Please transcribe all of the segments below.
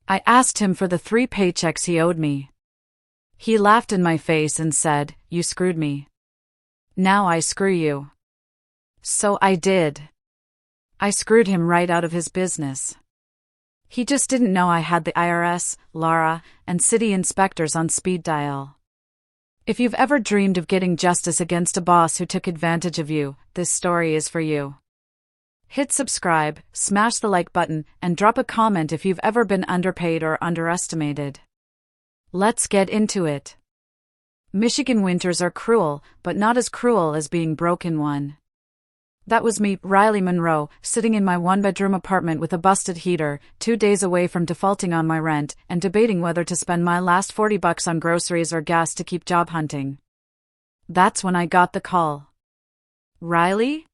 I asked him for the 3 paychecks he owed me. He laughed in my face and said, "You screwed me. Now I screw you." So I did. I screwed him right out of his business. He just didn't know I had the IRS, Lara, and city inspectors on speed dial. If you've ever dreamed of getting justice against a boss who took advantage of you, this story is for you. Hit subscribe, smash the like button, and drop a comment if you've ever been underpaid or underestimated. Let's get into it. Michigan winters are cruel, but not as cruel as being broke in one. That was me, Riley Monroe, sitting in my 1-bedroom apartment with a busted heater, 2 days away from defaulting on my rent, and debating whether to spend my last $40 on groceries or gas to keep job hunting. That's when I got the call. "Riley?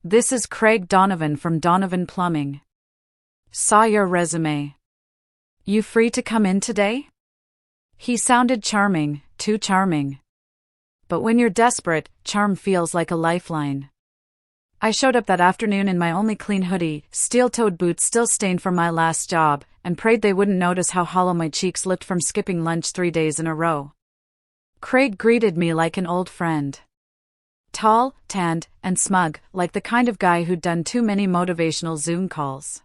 This is Craig Donovan from Donovan Plumbing. Saw your resume. You free to come in today?" He sounded charming, too charming. But when you're desperate, charm feels like a lifeline. I showed up that afternoon in my only clean hoodie, steel-toed boots still stained from my last job, and prayed they wouldn't notice how hollow my cheeks looked from skipping lunch 3 days in a row. Craig greeted me like an old friend. Tall, tanned, and smug, like the kind of guy who'd done too many motivational Zoom calls.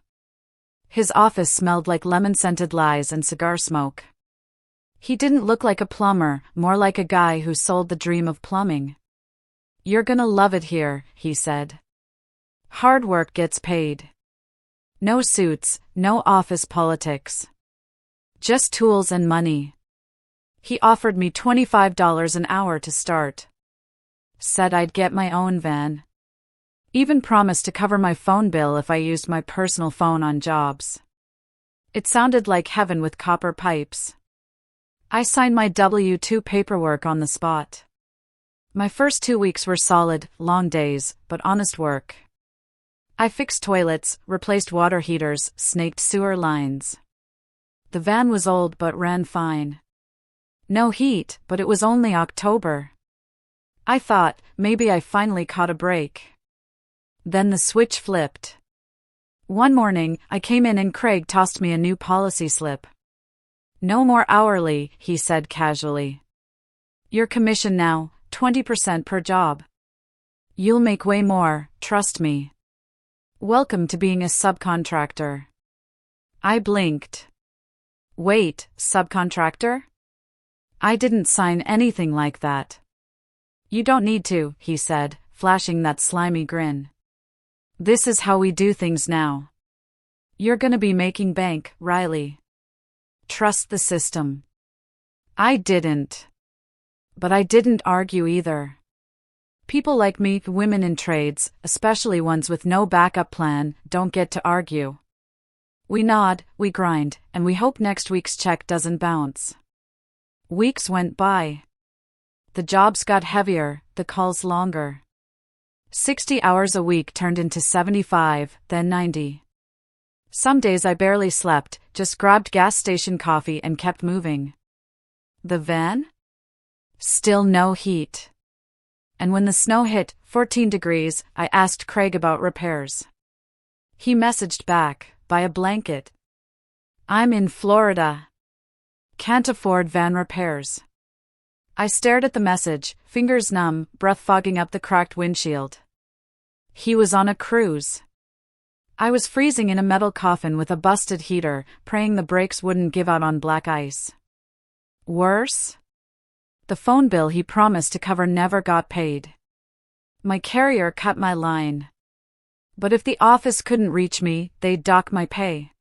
His office smelled like lemon-scented lies and cigar smoke. He didn't look like a plumber, more like a guy who sold the dream of plumbing. "You're gonna love it here," he said. "Hard work gets paid. No suits, no office politics. Just tools and money." He offered me $25 an hour to start. Said I'd get my own van. Even promised to cover my phone bill if I used my personal phone on jobs. It sounded like heaven with copper pipes. I signed my W-2 paperwork on the spot. My first 2 weeks were solid, long days, but honest work. I fixed toilets, replaced water heaters, snaked sewer lines. The van was old but ran fine. No heat, but it was only October. I thought, maybe I finally caught a break. Then the switch flipped. One morning, I came in and Craig tossed me a new policy slip. "No more hourly," he said casually. "Your commission now, 20% per job. You'll make way more, trust me. Welcome to being a subcontractor." I blinked. Wait, subcontractor? I didn't sign anything like that. "You don't need to," he said, flashing that slimy grin. "This is how we do things now. You're gonna be making bank, Riley. Trust the system." I didn't. But I didn't argue either. People like me, women in trades, especially ones with no backup plan, don't get to argue. We nod, we grind, and we hope next week's check doesn't bounce. Weeks went by. The jobs got heavier, the calls longer. 60 hours a week turned into 75, then 90. Some days I barely slept, just grabbed gas station coffee and kept moving. The van? Still no heat. And when the snow hit 14 degrees, I asked Craig about repairs. He messaged back, "Buy a blanket. I'm in Florida. Can't afford van repairs." I stared at the message, fingers numb, breath fogging up the cracked windshield. He was on a cruise. I was freezing in a metal coffin with a busted heater, praying the brakes wouldn't give out on black ice. Worse? The phone bill he promised to cover never got paid. My carrier cut my line. But if the office couldn't reach me, they'd dock my pay.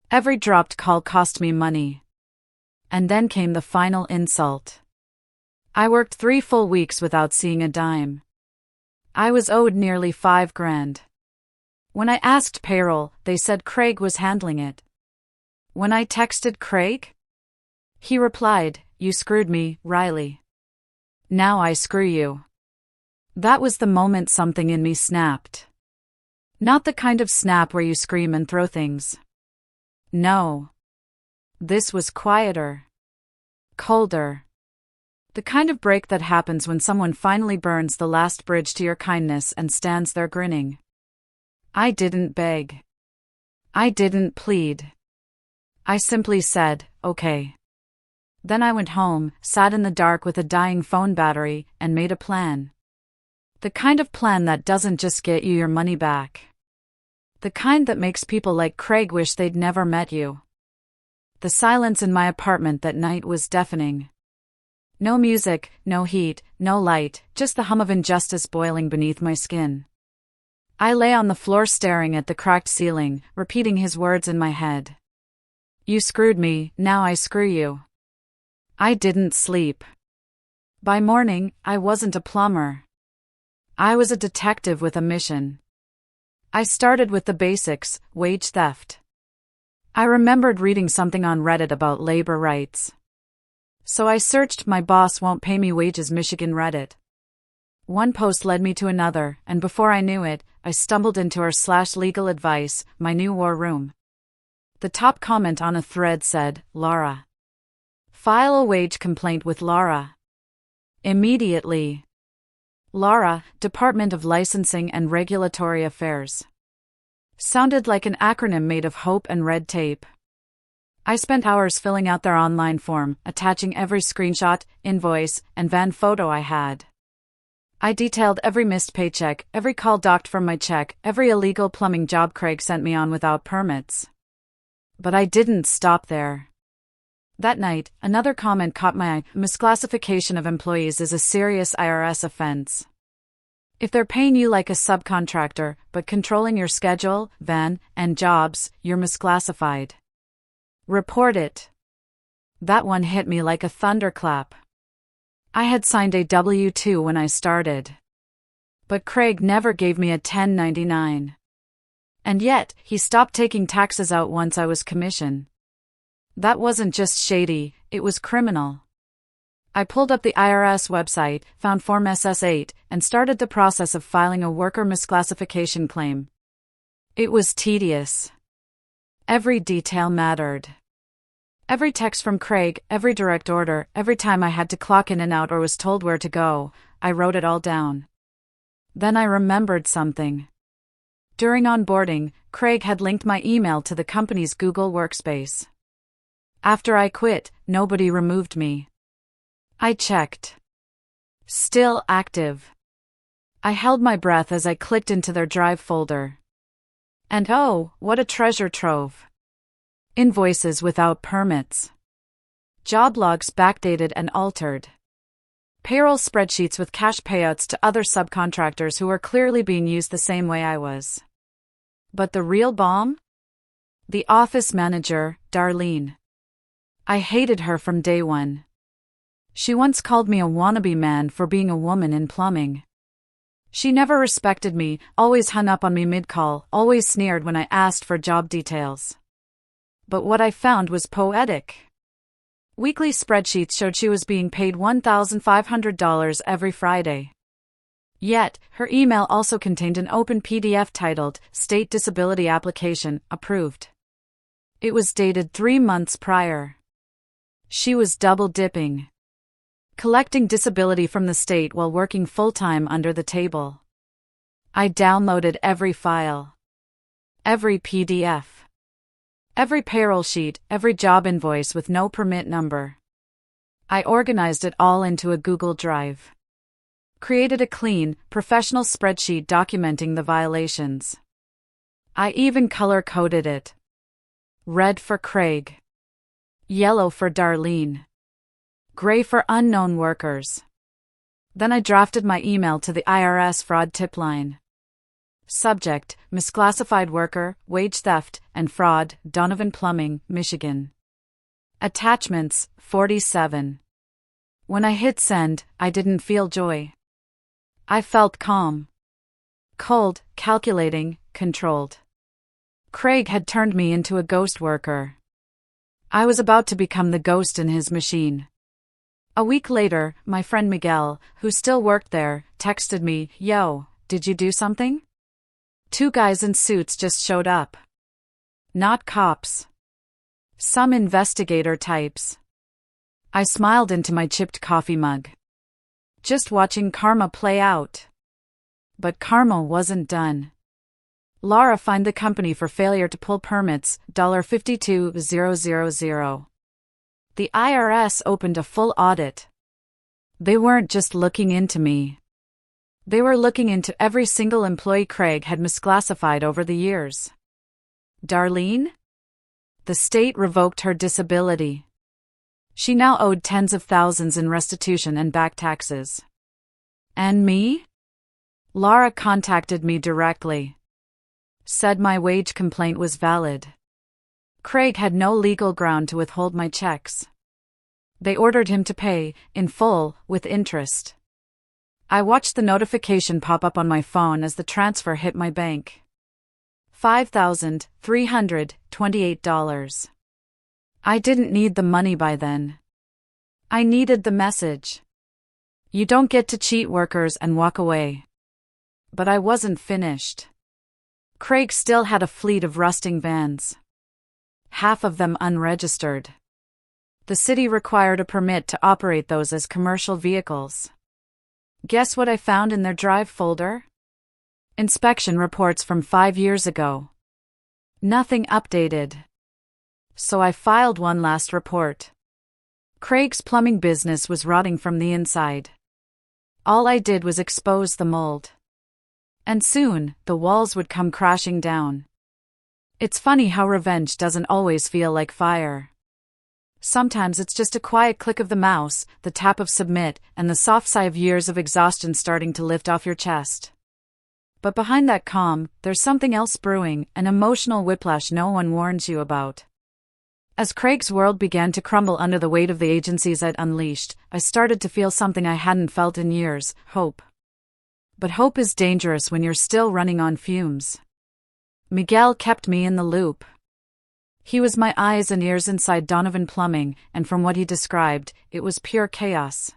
Every dropped call cost me money. And then came the final insult. I worked 3 full weeks without seeing a dime. I was owed nearly $5,000. When I asked payroll, they said Craig was handling it. When I texted Craig, he replied, "You screwed me, Riley. Now I screw you." That was the moment something in me snapped. Not the kind of snap where you scream and throw things. No. This was quieter. Colder. The kind of break that happens when someone finally burns the last bridge to your kindness and stands there grinning. I didn't beg. I didn't plead. I simply said, okay. Then I went home, sat in the dark with a dying phone battery, and made a plan. The kind of plan that doesn't just get you your money back. The kind that makes people like Craig wish they'd never met you. The silence in my apartment that night was deafening. No music, no heat, no light, just the hum of injustice boiling beneath my skin. I lay on the floor staring at the cracked ceiling, repeating his words in my head. You screwed me, now I screw you. I didn't sleep. By morning, I wasn't a plumber. I was a detective with a mission. I started with the basics, wage theft. I remembered reading something on Reddit about labor rights. So I searched "My boss won't pay me wages Michigan" Reddit. One post led me to another, and before I knew it, I stumbled into r/legal advice, my new war room. The top comment on a thread said, Laura. File a wage complaint with Laura. Immediately. Laura, Department of Licensing and Regulatory Affairs. Sounded like an acronym made of hope and red tape. I spent hours filling out their online form, attaching every screenshot, invoice, and van photo I had. I detailed every missed paycheck, every call docked from my check, every illegal plumbing job Craig sent me on without permits. But I didn't stop there. That night, another comment caught my eye. Misclassification of employees is a serious IRS offense. If they're paying you like a subcontractor, but controlling your schedule, van, and jobs, you're misclassified. Report it. That one hit me like a thunderclap. I had signed a W-2 when I started. But Craig never gave me a 1099. And yet, he stopped taking taxes out once I was commissioned. That wasn't just shady, it was criminal. I pulled up the IRS website, found Form SS-8, and started the process of filing a worker misclassification claim. It was tedious. Every detail mattered. Every text from Craig, every direct order, every time I had to clock in and out or was told where to go, I wrote it all down. Then I remembered something. During onboarding, Craig had linked my email to the company's Google Workspace. After I quit, nobody removed me. I checked. Still active. I held my breath as I clicked into their Drive folder. And oh, what a treasure trove. Invoices without permits. Job logs backdated and altered. Payroll spreadsheets with cash payouts to other subcontractors who were clearly being used the same way I was. But the real bomb? The office manager, Darlene. I hated her from day one. She once called me a wannabe man for being a woman in plumbing. She never respected me, always hung up on me mid-call, always sneered when I asked for job details. But what I found was poetic. Weekly spreadsheets showed she was being paid $1,500 every Friday. Yet, her email also contained an open PDF titled, State Disability Application, Approved. It was dated 3 months prior. She was double-dipping. Collecting disability from the state while working full-time under the table. I downloaded every file. Every PDF. Every payroll sheet, every job invoice with no permit number. I organized it all into a Google Drive. Created a clean, professional spreadsheet documenting the violations. I even color-coded it. Red for Craig. Yellow for Darlene. Gray for unknown workers. Then I drafted my email to the IRS fraud tip line. Subject, misclassified worker, wage theft, and fraud, Donovan Plumbing, Michigan. Attachments, 47. When I hit send, I didn't feel joy. I felt calm. Cold, calculating, controlled. Craig had turned me into a ghost worker. I was about to become the ghost in his machine. A week later, my friend Miguel, who still worked there, texted me, "Yo, did you do something?" 2 guys in suits just showed up. Not cops. Some investigator types. I smiled into my chipped coffee mug. Just watching karma play out. But karma wasn't done. Laura fined the company for failure to pull permits, $52,000. The IRS opened a full audit. They weren't just looking into me. They were looking into every single employee Craig had misclassified over the years. Darlene? The state revoked her disability. She now owed tens of thousands in restitution and back taxes. And me? Laura contacted me directly. Said my wage complaint was valid. Craig had no legal ground to withhold my checks. They ordered him to pay, in full, with interest. I watched the notification pop up on my phone as the transfer hit my bank. $5,328. I didn't need the money by then. I needed the message. You don't get to cheat workers and walk away. But I wasn't finished. Craig still had a fleet of rusting vans. Half of them unregistered. The city required a permit to operate those as commercial vehicles. Guess what I found in their drive folder? Inspection reports from 5 years ago. Nothing updated. So I filed one last report. Craig's plumbing business was rotting from the inside. All I did was expose the mold. And soon, the walls would come crashing down. It's funny how revenge doesn't always feel like fire. Sometimes it's just a quiet click of the mouse, the tap of submit, and the soft sigh of years of exhaustion starting to lift off your chest. But behind that calm, there's something else brewing, an emotional whiplash no one warns you about. As Craig's world began to crumble under the weight of the agencies I'd unleashed, I started to feel something I hadn't felt in years: hope. But hope is dangerous when you're still running on fumes. Miguel kept me in the loop. He was my eyes and ears inside Donovan Plumbing, and from what he described, it was pure chaos.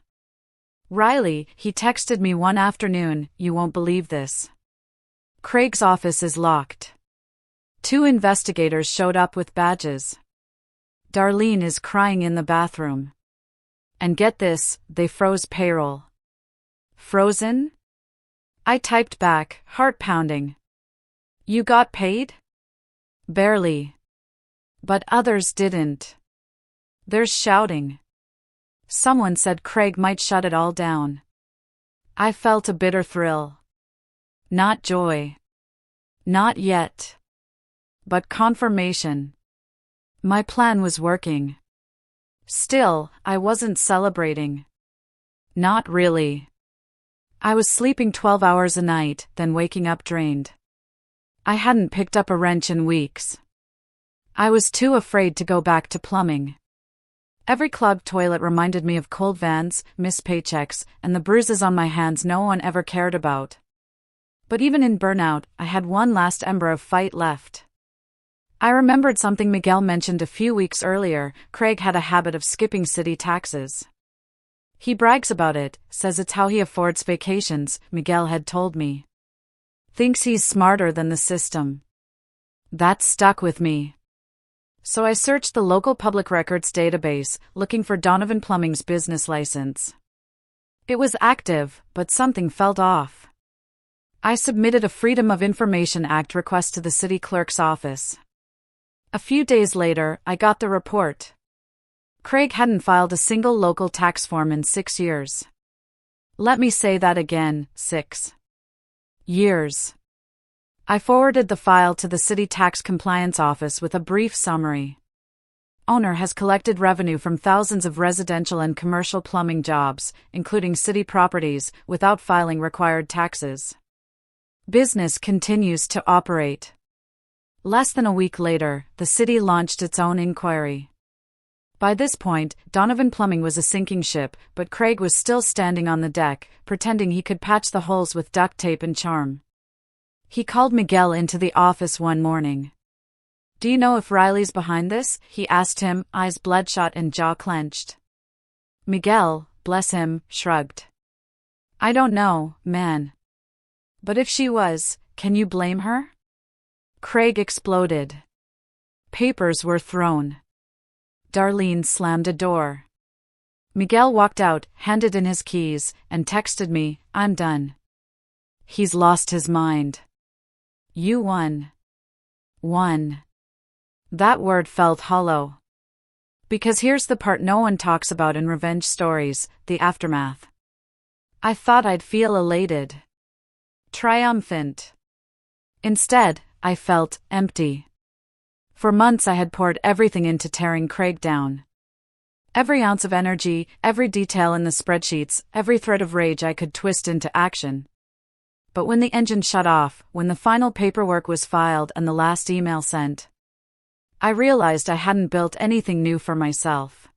Riley, he texted me one afternoon, "You won't believe this. Craig's office is locked. 2 investigators showed up with badges. Darlene is crying in the bathroom. And get this, they froze payroll." Frozen? I typed back, heart pounding. "You got paid?" "Barely. But others didn't." There's shouting. Someone said Craig might shut it all down. I felt a bitter thrill. Not joy. Not yet. But confirmation. My plan was working. Still, I wasn't celebrating. Not really. I was sleeping 12 hours a night, then waking up drained. I hadn't picked up a wrench in weeks. I was too afraid to go back to plumbing. Every clogged toilet reminded me of cold vans, missed paychecks, and the bruises on my hands no one ever cared about. But even in burnout, I had one last ember of fight left. I remembered something Miguel mentioned a few weeks earlier: Craig had a habit of skipping city taxes. He brags about it, says it's how he affords vacations, Miguel had told me. Thinks he's smarter than the system. That stuck with me. So I searched the local public records database, looking for Donovan Plumbing's business license. It was active, but something felt off. I submitted a Freedom of Information Act request to the city clerk's office. A few days later, I got the report. Craig hadn't filed a single local tax form in 6 years. Let me say that again, 6 years. I forwarded the file to the city tax compliance office with a brief summary. Owner has collected revenue from thousands of residential and commercial plumbing jobs, including city properties, without filing required taxes. Business continues to operate. Less than a week later, the city launched its own inquiry. By this point, Donovan Plumbing was a sinking ship, but Craig was still standing on the deck, pretending he could patch the holes with duct tape and charm. He called Miguel into the office one morning. "Do you know if Riley's behind this?" he asked him, eyes bloodshot and jaw clenched. Miguel, bless him, shrugged. "I don't know, man. But if she was, can you blame her?" Craig exploded. Papers were thrown. Darlene slammed a door. Miguel walked out, handed in his keys, and texted me, "I'm done." He's lost his mind. You won. Won. That word felt hollow. Because here's the part no one talks about in revenge stories, the aftermath. I thought I'd feel elated. Triumphant. Instead, I felt empty. For months I had poured everything into tearing Craig down. Every ounce of energy, every detail in the spreadsheets, every thread of rage I could twist into action. But when the engine shut off, when the final paperwork was filed and the last email sent, I realized I hadn't built anything new for myself.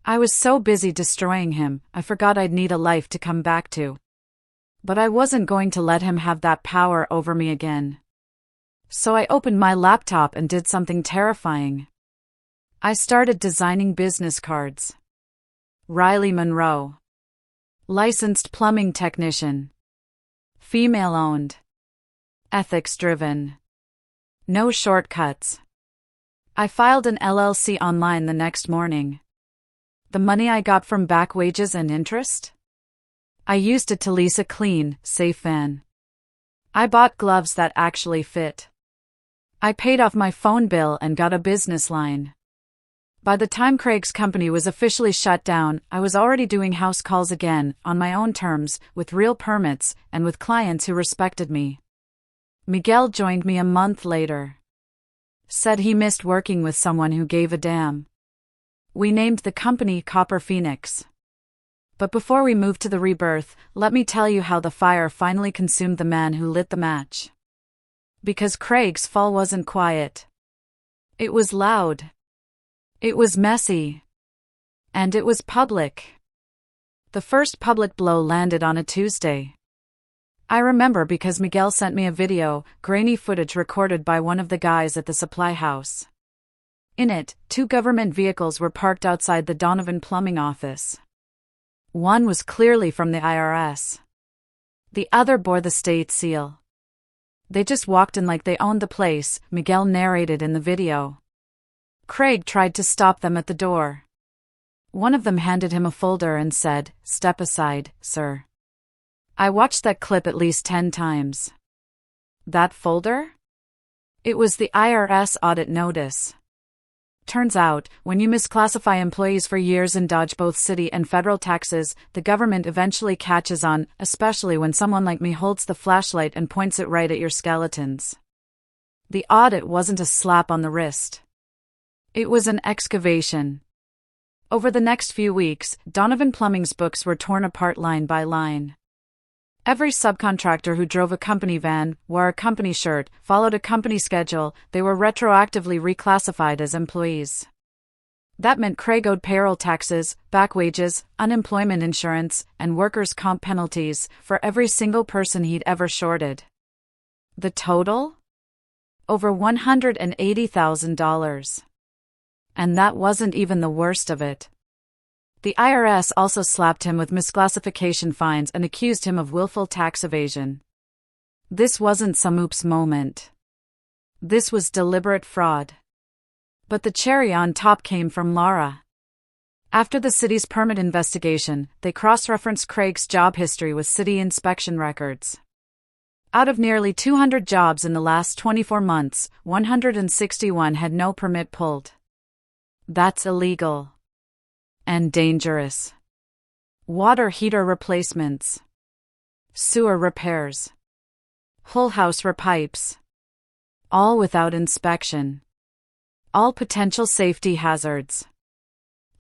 I was so busy destroying him, I forgot I'd need a life to come back to. But I wasn't going to let him have that power over me again. So I opened my laptop and did something terrifying. I started designing business cards. Riley Monroe. Licensed plumbing technician. Female-owned. Ethics-driven. No shortcuts. I filed an LLC online the next morning. The money I got from back wages and interest? I used it to lease a clean, safe van. I bought gloves that actually fit. I paid off my phone bill and got a business line. By the time Craig's company was officially shut down, I was already doing house calls again, on my own terms, with real permits, and with clients who respected me. Miguel joined me a month later. Said he missed working with someone who gave a damn. We named the company Copper Phoenix. But before we move to the rebirth, let me tell you how the fire finally consumed the man who lit the match. Because Craig's fall wasn't quiet. It was loud. It was messy. And it was public. The first public blow landed on a Tuesday. I remember because Miguel sent me a video, grainy footage recorded by one of the guys at the supply house. In it, 2 government vehicles were parked outside the Donovan Plumbing office. One was clearly from the IRS. The other bore the state seal. They just walked in like they owned the place, Miguel narrated in the video. Craig tried to stop them at the door. One of them handed him a folder and said, "Step aside, sir." I watched that clip at least 10 times. That folder? It was the IRS audit notice. Turns out, when you misclassify employees for years and dodge both city and federal taxes, the government eventually catches on, especially when someone like me holds the flashlight and points it right at your skeletons. The audit wasn't a slap on the wrist. It was an excavation. Over the next few weeks, Donovan Plumbing's books were torn apart line by line. Every subcontractor who drove a company van, wore a company shirt, followed a company schedule, they were retroactively reclassified as employees. That meant Craig owed payroll taxes, back wages, unemployment insurance, and workers' comp penalties for every single person he'd ever shorted. The total? Over $180,000. And that wasn't even the worst of it. The IRS also slapped him with misclassification fines and accused him of willful tax evasion. This wasn't some oops moment. This was deliberate fraud. But the cherry on top came from Laura. After the city's permit investigation, they cross-referenced Craig's job history with city inspection records. Out of nearly 200 jobs in the last 24 months, 161 had no permit pulled. That's illegal. And dangerous. Water heater replacements. Sewer repairs. Whole house repipes. All without inspection. All potential safety hazards.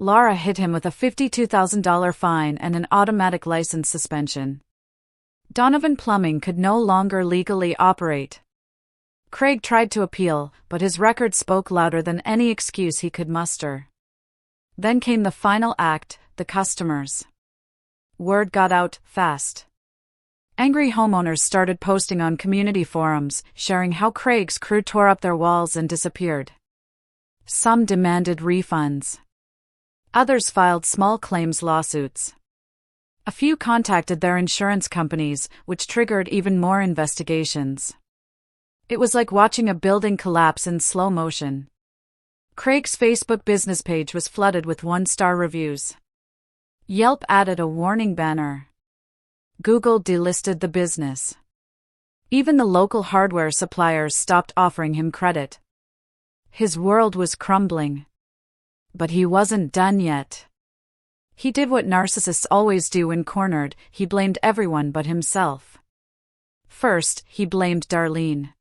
Laura hit him with a $52,000 fine and an automatic license suspension. Donovan Plumbing could no longer legally operate. Craig tried to appeal, but his record spoke louder than any excuse he could muster. Then came the final act, the customers. Word got out fast. Angry homeowners started posting on community forums, sharing how Craig's crew tore up their walls and disappeared. Some demanded refunds. Others filed small claims lawsuits. A few contacted their insurance companies, which triggered even more investigations. It was like watching a building collapse in slow motion. Craig's Facebook business page was flooded with 1-star reviews. Yelp added a warning banner. Google delisted the business. Even the local hardware suppliers stopped offering him credit. His world was crumbling. But he wasn't done yet. He did what narcissists always do when cornered: he blamed everyone but himself. First, he blamed Darlene.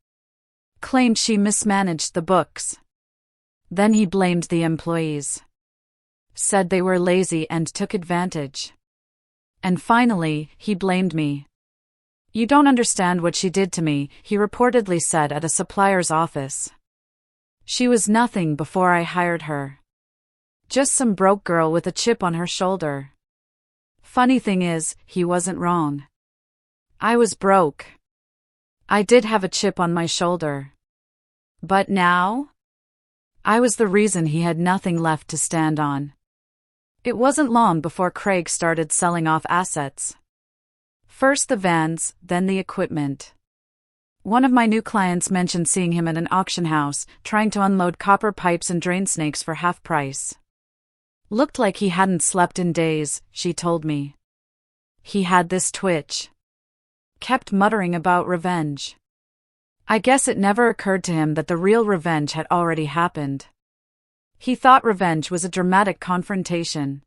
Claimed she mismanaged the books. Then he blamed the employees. Said they were lazy and took advantage. And finally, he blamed me. "You don't understand what she did to me," he reportedly said at a supplier's office. "She was nothing before I hired her. Just some broke girl with a chip on her shoulder." Funny thing is, he wasn't wrong. I was broke. I did have a chip on my shoulder. But now? I was the reason he had nothing left to stand on. It wasn't long before Craig started selling off assets. First the vans, then the equipment. One of my new clients mentioned seeing him at an auction house, trying to unload copper pipes and drain snakes for half price. Looked like he hadn't slept in days, she told me. He had this twitch. Kept muttering about revenge. I guess it never occurred to him that the real revenge had already happened. He thought revenge was a dramatic confrontation.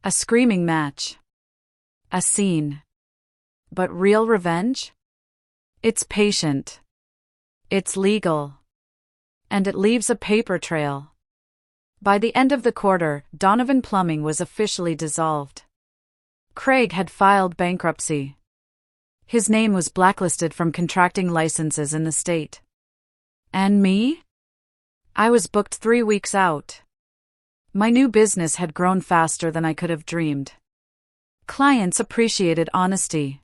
A screaming match. A scene. But real revenge? It's patient. It's legal. And it leaves a paper trail. By the end of the quarter, Donovan Plumbing was officially dissolved. Craig had filed bankruptcy. His name was blacklisted from contracting licenses in the state. And me? I was booked 3 weeks out. My new business had grown faster than I could have dreamed. Clients appreciated honesty.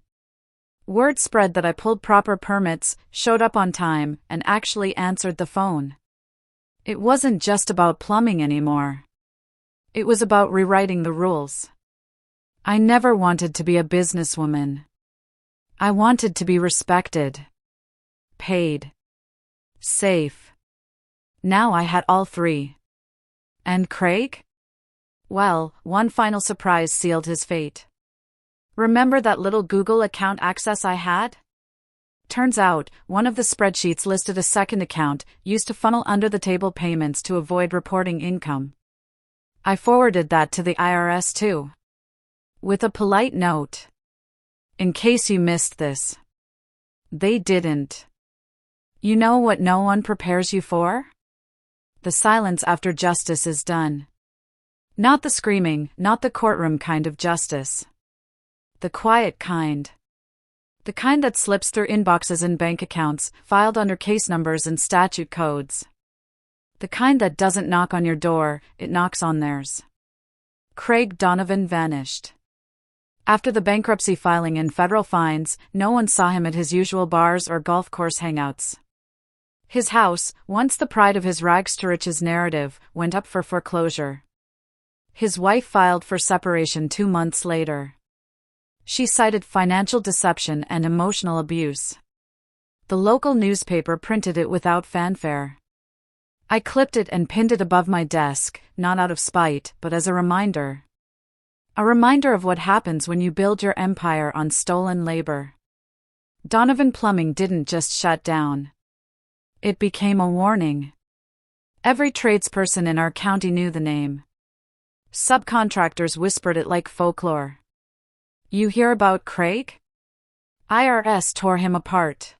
Word spread that I pulled proper permits, showed up on time, and actually answered the phone. It wasn't just about plumbing anymore. It was about rewriting the rules. I never wanted to be a businesswoman. I wanted to be respected. Paid. Safe. Now I had all three. And Craig? Well, one final surprise sealed his fate. Remember that little Google account access I had? Turns out, one of the spreadsheets listed a second account, used to funnel under-the-table payments to avoid reporting income. I forwarded that to the IRS too. With a polite note. In case you missed this. They didn't. You know what no one prepares you for? The silence after justice is done. Not the screaming, not the courtroom kind of justice. The quiet kind. The kind that slips through inboxes and bank accounts, filed under case numbers and statute codes. The kind that doesn't knock on your door, it knocks on theirs. Craig Donovan vanished. After the bankruptcy filing and federal fines, no one saw him at his usual bars or golf course hangouts. His house, once the pride of his rags to riches narrative, went up for foreclosure. His wife filed for separation 2 months later. She cited financial deception and emotional abuse. The local newspaper printed it without fanfare. I clipped it and pinned it above my desk, not out of spite, but as a reminder. A reminder of what happens when you build your empire on stolen labor. Donovan Plumbing didn't just shut down. It became a warning. Every tradesperson in our county knew the name. Subcontractors whispered it like folklore. You hear about Craig? IRS tore him apart.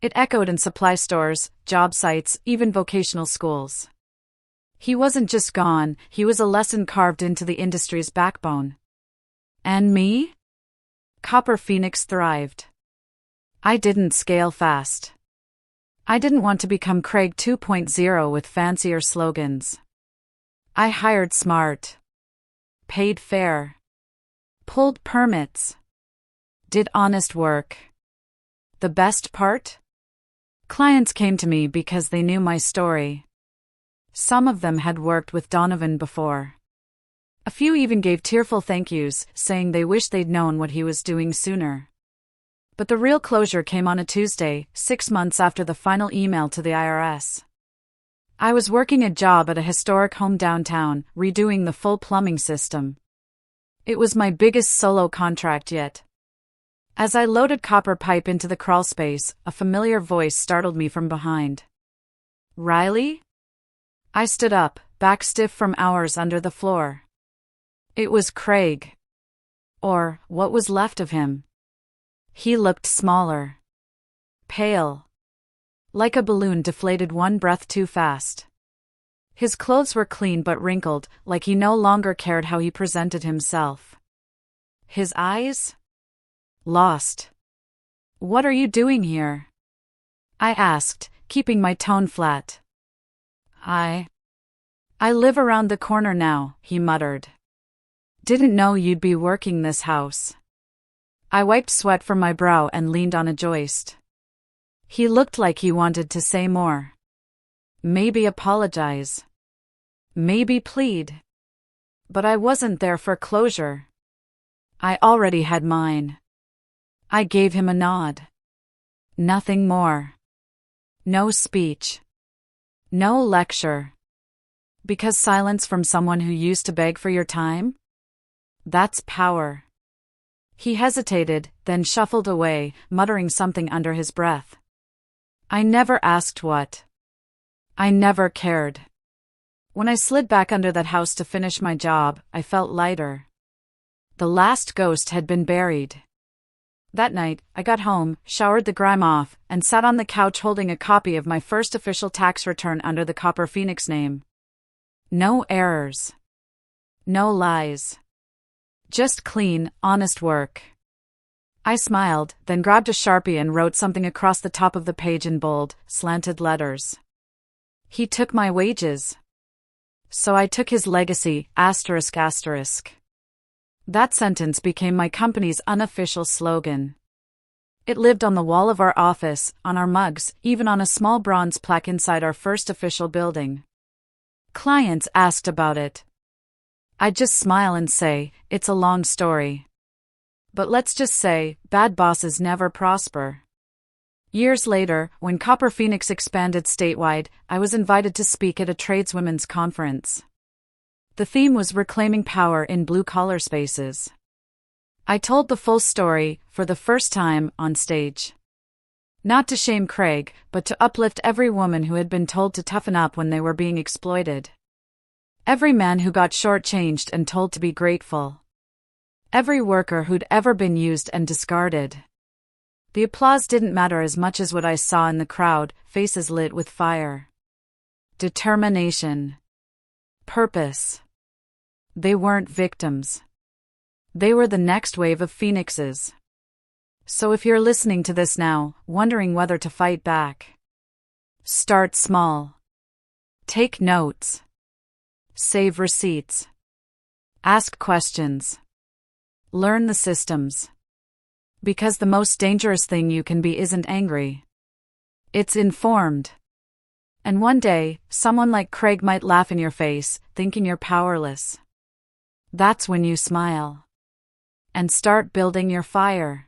It echoed in supply stores, job sites, even vocational schools. He wasn't just gone, he was a lesson carved into the industry's backbone. And me? Copper Phoenix thrived. I didn't scale fast. I didn't want to become Craig 2.0 with fancier slogans. I hired smart. Paid fair. Pulled permits. Did honest work. The best part? Clients came to me because they knew my story. Some of them had worked with Donovan before. A few even gave tearful thank yous, saying they wished they'd known what he was doing sooner. But the real closure came on a Tuesday, 6 months after the final email to the IRS. I was working a job at a historic home downtown, redoing the full plumbing system. It was my biggest solo contract yet. As I loaded copper pipe into the crawlspace, a familiar voice startled me from behind. Riley? I stood up, back stiff from hours under the floor. It was Craig. Or, what was left of him. He looked smaller. Pale. Like a balloon deflated one breath too fast. His clothes were clean but wrinkled, like he no longer cared how he presented himself. His eyes? Lost. What are you doing here? I asked, keeping my tone flat. I live around the corner now, he muttered. Didn't know you'd be working this house. I wiped sweat from my brow and leaned on a joist. He looked like he wanted to say more. Maybe apologize. Maybe plead. But I wasn't there for closure. I already had mine. I gave him a nod. Nothing more. No speech. No lecture. Because silence from someone who used to beg for your time? That's power. He hesitated, then shuffled away, muttering something under his breath. I never asked what. I never cared. When I slid back under that house to finish my job, I felt lighter. The last ghost had been buried. That night, I got home, showered the grime off, and sat on the couch holding a copy of my first official tax return under the Copper Phoenix name. No errors. No lies. Just clean, honest work. I smiled, then grabbed a Sharpie and wrote something across the top of the page in bold, slanted letters. He took my wages. So I took his legacy, asterisk asterisk. That sentence became my company's unofficial slogan. It lived on the wall of our office, on our mugs, even on a small bronze plaque inside our first official building. Clients asked about it. I'd just smile and say, it's a long story. But let's just say, bad bosses never prosper. Years later, when Copper Phoenix expanded statewide, I was invited to speak at a tradeswomen's conference. The theme was reclaiming power in blue-collar spaces. I told the full story, for the first time, on stage. Not to shame Craig, but to uplift every woman who had been told to toughen up when they were being exploited. Every man who got shortchanged and told to be grateful. Every worker who'd ever been used and discarded. The applause didn't matter as much as what I saw in the crowd, faces lit with fire. Determination. Purpose. They weren't victims. They were the next wave of phoenixes. So if you're listening to this now, wondering whether to fight back, start small. Take notes. Save receipts. Ask questions. Learn the systems. Because the most dangerous thing you can be isn't angry. It's informed. And one day, someone like Craig might laugh in your face, thinking you're powerless. That's when you smile. And start building your fire.